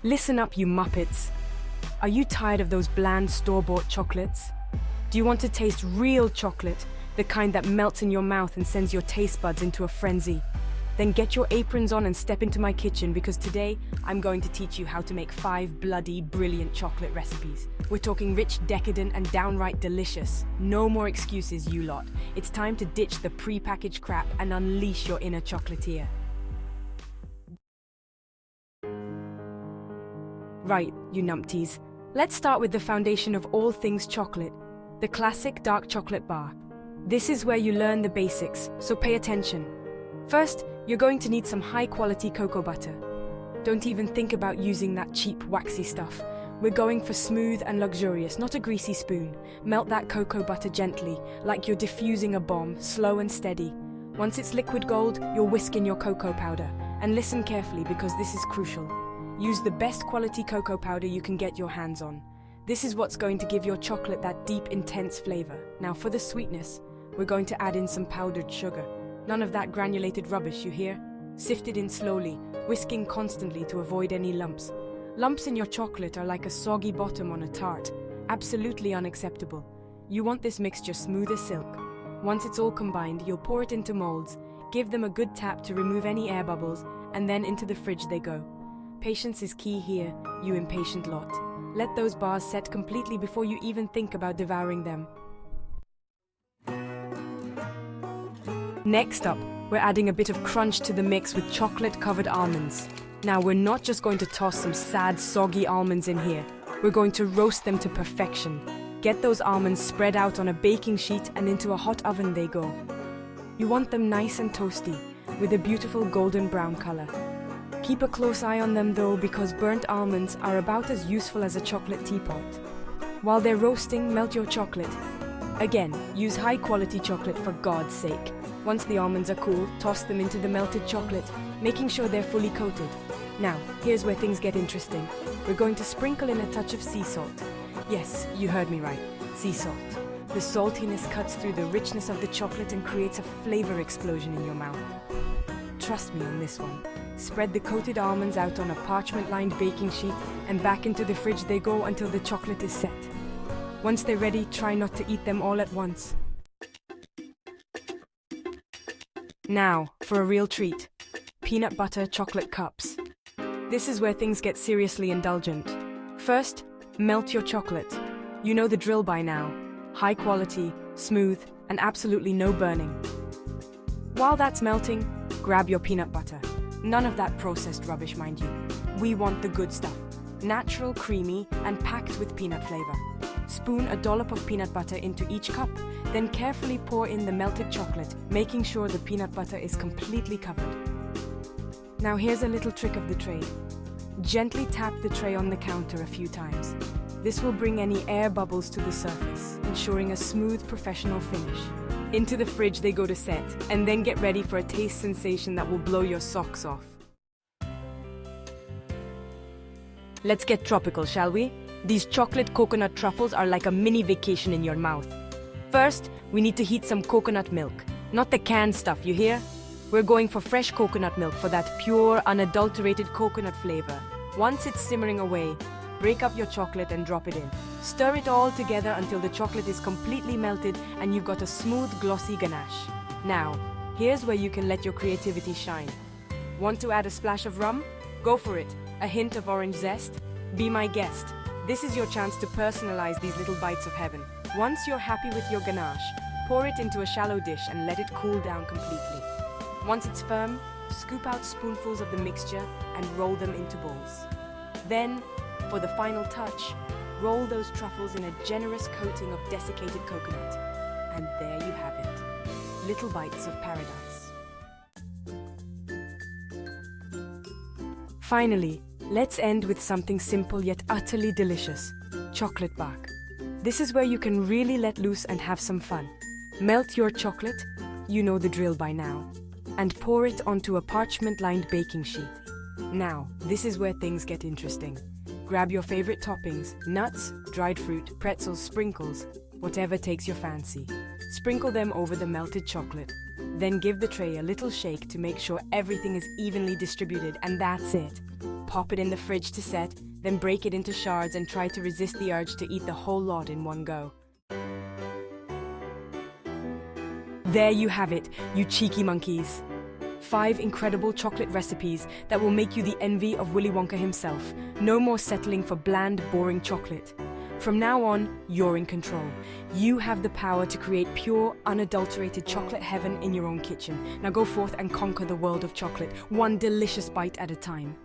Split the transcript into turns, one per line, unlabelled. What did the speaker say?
Listen up, you muppets. Are you tired of those bland store-bought chocolates? Do you want to taste real chocolate, the kind that melts in your mouth and sends your taste buds into a frenzy? Then get your aprons on and step into my kitchen, because today I'm going to teach you how to make 5 bloody brilliant chocolate recipes. We're talking rich, decadent, and downright delicious. No more excuses, you lot. It's time to ditch the pre-packaged crap and unleash your inner chocolatier. Right, you numpties. Let's start with the foundation of all things chocolate, the classic dark chocolate bar. This is where you learn the basics, so pay attention. First, you're going to need some high-quality cocoa butter. Don't even think about using that cheap, waxy stuff. We're going for smooth and luxurious, not a greasy spoon. Melt that cocoa butter gently, like you're diffusing a bomb, slow and steady. Once it's liquid gold, you'll whisk in your cocoa powder. And listen carefully, because this is crucial. Use the best quality cocoa powder you can get your hands on. This is what's going to give your chocolate that deep, intense flavor. Now for the sweetness, we're going to add in some powdered sugar. None of that granulated rubbish, you hear? Sift it in slowly, whisking constantly to avoid any lumps. Lumps in your chocolate are like a soggy bottom on a tart. Absolutely unacceptable. You want this mixture smooth as silk. Once it's all combined, you'll pour it into molds, give them a good tap to remove any air bubbles, and then into the fridge they go. Patience is key here, you impatient lot. Let those bars set completely before you even think about devouring them. Next up, we're adding a bit of crunch to the mix with chocolate-covered almonds. Now, we're not just going to toss some sad, soggy almonds in here. We're going to roast them to perfection. Get those almonds spread out on a baking sheet and into a hot oven they go. You want them nice and toasty, with a beautiful golden brown color. Keep a close eye on them though, because burnt almonds are about as useful as a chocolate teapot. While they're roasting, melt your chocolate. Again, use high-quality chocolate for God's sake. Once the almonds are cool, toss them into the melted chocolate, making sure they're fully coated. Now, here's where things get interesting. We're going to sprinkle in a touch of sea salt. Yes, you heard me right, sea salt. The saltiness cuts through the richness of the chocolate and creates a flavor explosion in your mouth. Trust me on this one. Spread the coated almonds out on a parchment-lined baking sheet, and back into the fridge they go until the chocolate is set. Once they're ready, try not to eat them all at once. Now, for a real treat. Peanut butter chocolate cups. This is where things get seriously indulgent. First, melt your chocolate. You know the drill by now. High quality, smooth, and absolutely no burning. While that's melting, grab your peanut butter. None of that processed rubbish, mind you. We want the good stuff. Natural, creamy, and packed with peanut flavor. Spoon a dollop of peanut butter into each cup, then carefully pour in the melted chocolate, making sure the peanut butter is completely covered. Now here's a little trick of the trade. Gently tap the tray on the counter a few times. This will bring any air bubbles to the surface, ensuring a smooth, professional finish. Into the fridge they go to set, and then get ready for a taste sensation that will blow your socks off. Let's get tropical, shall we? These chocolate coconut truffles are like a mini vacation in your mouth. First, we need to heat some coconut milk. Not the canned stuff, you hear? We're going for fresh coconut milk for that pure, unadulterated coconut flavor. Once it's simmering away, break up your chocolate and drop it in. Stir it all together until the chocolate is completely melted and you've got a smooth, glossy ganache. Now, here's where you can let your creativity shine. Want to add a splash of rum? Go for it. A hint of orange zest? Be my guest. This is your chance to personalize these little bites of heaven. Once you're happy with your ganache, pour it into a shallow dish and let it cool down completely. Once it's firm, scoop out spoonfuls of the mixture and roll them into bowls. Then, for the final touch, roll those truffles in a generous coating of desiccated coconut. And there you have it. Little bites of paradise. Finally, let's end with something simple yet utterly delicious. Chocolate bark. This is where you can really let loose and have some fun. Melt your chocolate, you know the drill by now, and pour it onto a parchment-lined baking sheet. Now, this is where things get interesting. Grab your favorite toppings, nuts, dried fruit, pretzels, sprinkles, whatever takes your fancy. Sprinkle them over the melted chocolate. Then give the tray a little shake to make sure everything is evenly distributed, and that's it. pop it in the fridge to set, then break it into shards and try to resist the urge to eat the whole lot in one go. There you have it, you cheeky monkeys. 5 incredible chocolate recipes that will make you the envy of Willy Wonka himself. No more settling for bland, boring chocolate. From now on, you're in control. You have the power to create pure, unadulterated chocolate heaven in your own kitchen. Now go forth and conquer the world of chocolate, one delicious bite at a time.